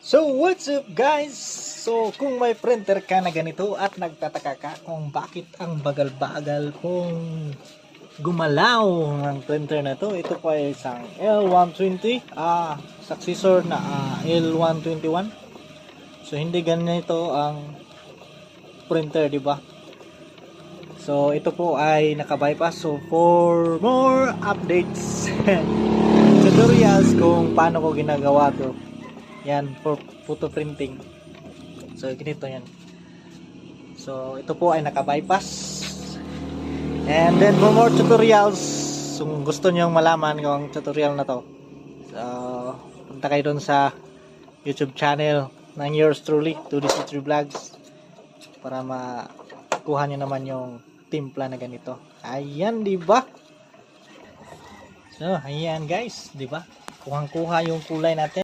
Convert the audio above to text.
So what's up guys? So kung may printer ka na ganito at nagtataka ka kung bakit ang bagal-bagal kung gumalaw ng printer na to, ito po ay isang L120 successor na L121. So hindi ganito ang printer, di ba? So ito po ay naka-bypass. So for more updates tutorials kung paano ko ginagawa to, yan, for photo printing. So ganito yan. So ito po ay naka-bypass. And then for more tutorials, kung gusto niyo malaman kung tutorial na to, so punta kayo doon sa YouTube channel ng yours truly, 2DC3 Vlogs, para makuha niyo naman yung timpla na ganito. Ayan, di ba? So ayan guys, di ba? Kuhang-kuha yung kulay natin.